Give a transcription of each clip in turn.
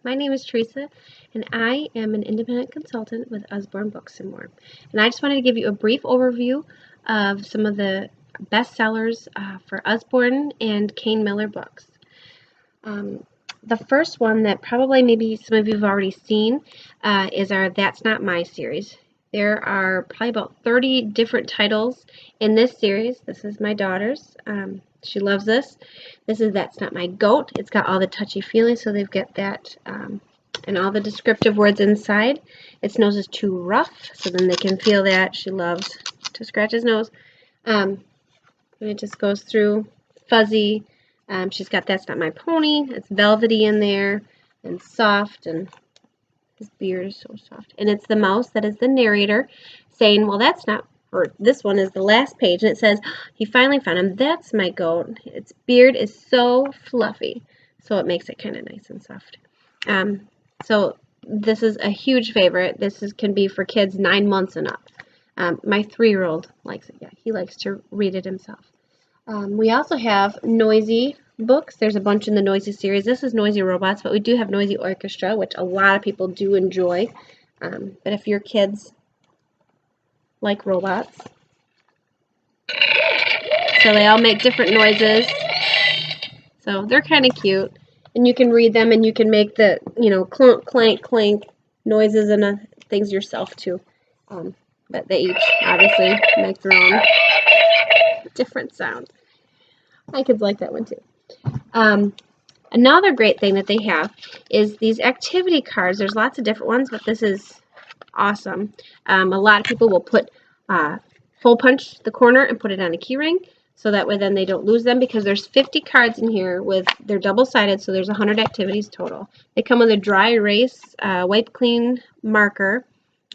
My name is Teresa, and I am an independent consultant with Usborne Books and More. And I just wanted to give you a brief overview of some of the bestsellers for Usborne and Kane Miller books. The first one that probably maybe some of you have already seen is our That's Not My series. There are probably about 30 different titles in this series. This is my daughter's. She loves this. This is That's Not My Goat. It's got all the touchy-feely, so they've got that and all the descriptive words inside. Its nose is too rough, so then they can feel that. She loves to scratch his nose. And it just goes through fuzzy. She's got That's Not My Pony. It's velvety in there and soft, and his beard is so soft. And it's the mouse that is the narrator saying, well, that's not, or this one is the last page, and it says, he finally found him. That's my goat. Its beard is so fluffy, so it makes it kind of nice and soft. So this is a huge favorite. This can be for kids 9 months and up. My 3-year-old likes it. Yeah, he likes to read it himself. We also have Noisy books. There's a bunch in the Noisy series. This is Noisy Robots, but we do have Noisy Orchestra, which a lot of people do enjoy. But if your kids like robots, so they all make different noises. So they're kind of cute. And you can read them, and you can make the, clunk, clank, clink noises and things yourself too. But they each obviously make their own different sound. My kids like that one too. Another great thing that they have is these activity cards. There's lots of different ones, but this is awesome. A lot of people will put hole punch the corner and put it on a key ring, so that way then they don't lose them, because there's 50 cards in here. They're double-sided, so there's 100 activities total. They come with a dry erase, wipe clean marker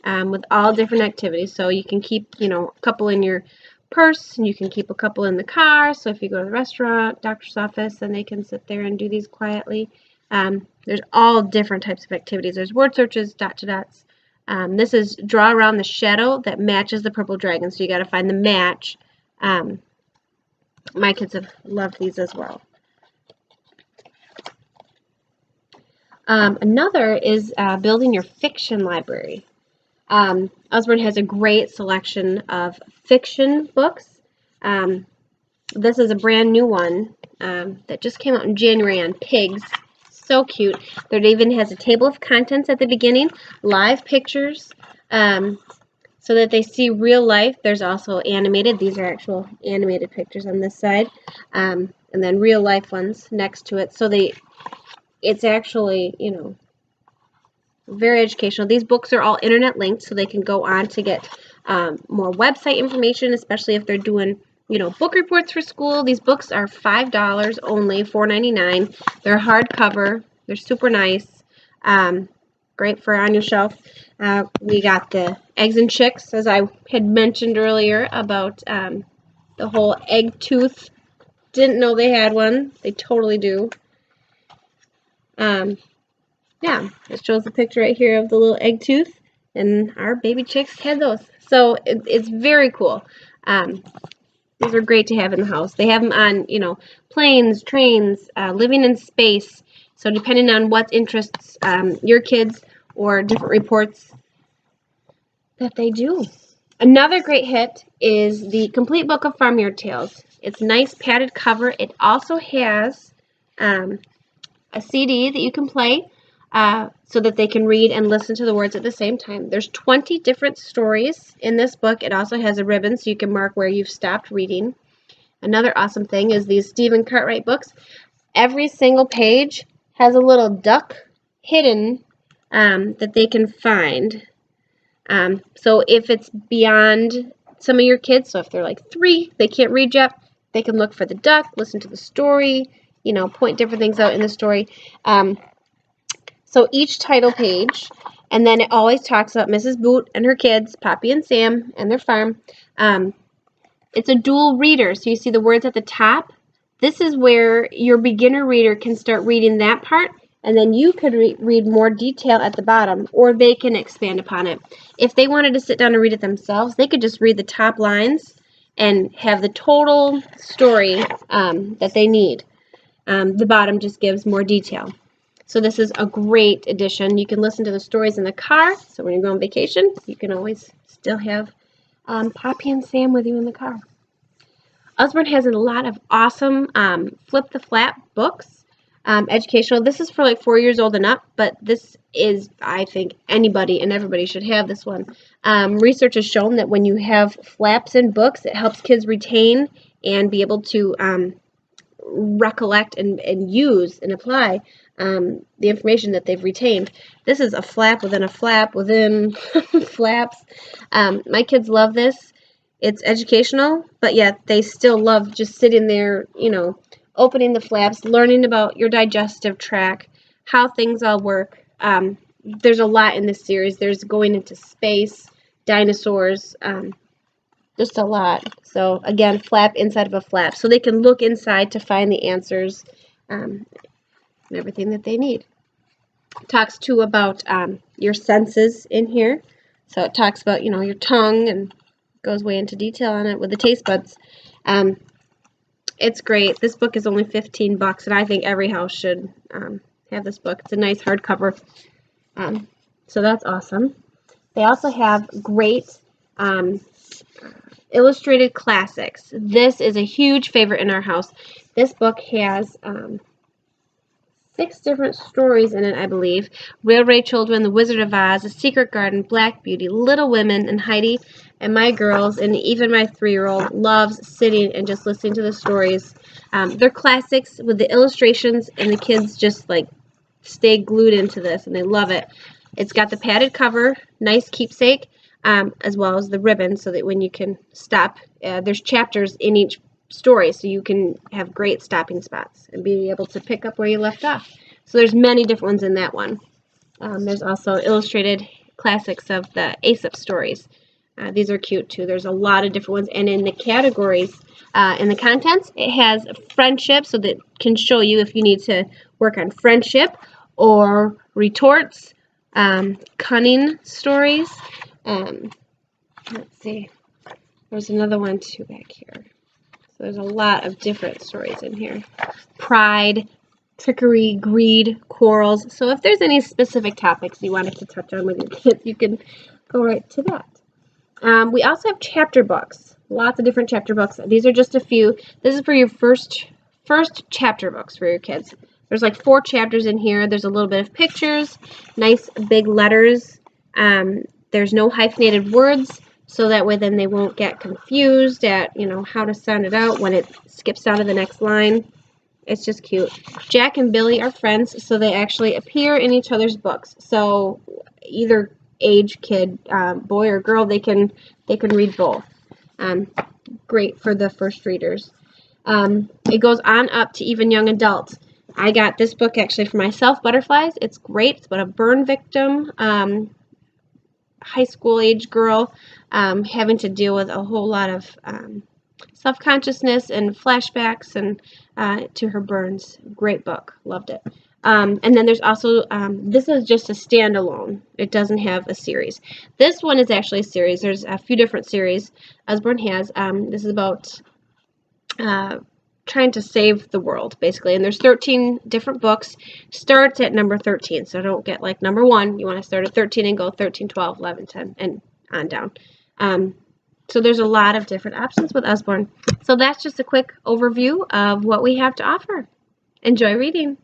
with all different activities, so you can keep a couple in your purse, and you can keep a couple in the car, so if you go to the restaurant, doctor's office, then they can sit there and do these quietly. There's all different types of activities. There's word searches, dot to dots. This is draw around the shadow that matches the purple dragon, so you got to find the match. My kids have loved these as well. Another is building your fiction library. Usborne has a great selection of fiction books. This is a brand new one that just came out in January on pigs. So cute. There even has a table of contents at the beginning, live pictures, so that they see real life. There's also animated. These are actual animated pictures on this side, and then real life ones next to it. So it's actually, very educational. These books are all internet linked, so they can go on to get more website information, especially if they're doing, book reports for school. These books are $5 only, $4.99. They're hardcover. They're super nice. Great for on your shelf. We got the Eggs and Chicks, as I had mentioned earlier about the whole egg tooth. Didn't know they had one. They totally do. Yeah, it shows the picture right here of the little egg tooth, and our baby chicks had those. So it's very cool. These are great to have in the house. They have them on, planes, trains, living in space. So depending on what interests your kids or different reports that they do. Another great hit is the Complete Book of Farmyard Tales. It's nice padded cover. It also has a CD that you can play so that they can read and listen to the words at the same time. There's 20 different stories in this book. It also has a ribbon so you can mark where you've stopped reading. Another awesome thing is these Stephen Cartwright books. Every single page has a little duck hidden that they can find. So if it's beyond some of your kids, so if they're like 3, they can't read yet, they can look for the duck, listen to the story, point different things out in the story. So each title page, and then it always talks about Mrs. Boot and her kids, Poppy and Sam, and their farm. It's a dual reader, so you see the words at the top. This is where your beginner reader can start reading that part, and then you could read more detail at the bottom, or they can expand upon it. If they wanted to sit down and read it themselves, they could just read the top lines and have the total story that they need. The bottom just gives more detail. So this is a great addition. You can listen to the stories in the car. So when you go on vacation, you can always still have Poppy and Sam with you in the car. Usborne has a lot of awesome flip the flap books, educational. This is for like 4 years old and up, but this is, I think, anybody and everybody should have this one. Research has shown that when you have flaps in books, it helps kids retain and be able to recollect and use and apply the information that they've retained. This is a flap within a flap within flaps. My kids love this. It's educational, but yet they still love just sitting there, you know, opening the flaps, learning about your digestive tract, how things all work. There's a lot in this series. There's going into space, dinosaurs, just a lot. So again, flap inside of a flap. So they can look inside to find the answers and everything that they need. It talks too about your senses in here. So it talks about, you know, your tongue and goes way into detail on it with the taste buds. It's great. This book is only $15, and I think every house should have this book. It's a nice hardcover. So that's awesome. They also have great illustrated classics. This is a huge favorite in our house. This book has 6 different stories in it, I believe. Railway Children, The Wizard of Oz, The Secret Garden, Black Beauty, Little Women, and Heidi. And my girls, and even my 3-year-old, loves sitting and just listening to the stories. They're classics with the illustrations, and the kids just like stay glued into this, and they love it. It's got the padded cover, nice keepsake, as well as the ribbon, so that when you can stop, there's chapters in each story, so you can have great stopping spots and be able to pick up where you left off. So there's many different ones in that one. There's also illustrated classics of the Aesop stories. These are cute too. There's a lot of different ones, and in the categories, in the contents, it has friendship, so that can show you if you need to work on friendship or retorts, cunning stories. Let's see. There's another one too back here. So there's a lot of different stories in here. Pride, trickery, greed, quarrels. So if there's any specific topics you wanted to touch on with your kids, you can go right to that. We also have chapter books. Lots of different chapter books. These are just a few. This is for your first chapter books for your kids. There's like 4 chapters in here. There's a little bit of pictures, nice big letters. There's no hyphenated words, so that way then they won't get confused at, you know, how to sound it out when it skips down to the next line. It's just cute. Jack and Billy are friends, so they actually appear in each other's books. So either age kid, boy or girl, they can read both. Great for the first readers. It goes on up to even young adults. I got this book actually for myself, Butterflies. It's great. It's about a burn victim, high school age girl, having to deal with a whole lot of self-consciousness and flashbacks and to her burns. Great book. Loved it. And then there's also, this is just a standalone. It doesn't have a series. This one is actually a series. There's a few different series Usborne has. This is about trying to save the world, basically. And there's 13 different books. Starts at number 13, so don't get like number 1. You want to start at 13 and go 13, 12, 11, 10, and on down. So there's a lot of different options with Usborne. So that's just a quick overview of what we have to offer. Enjoy reading.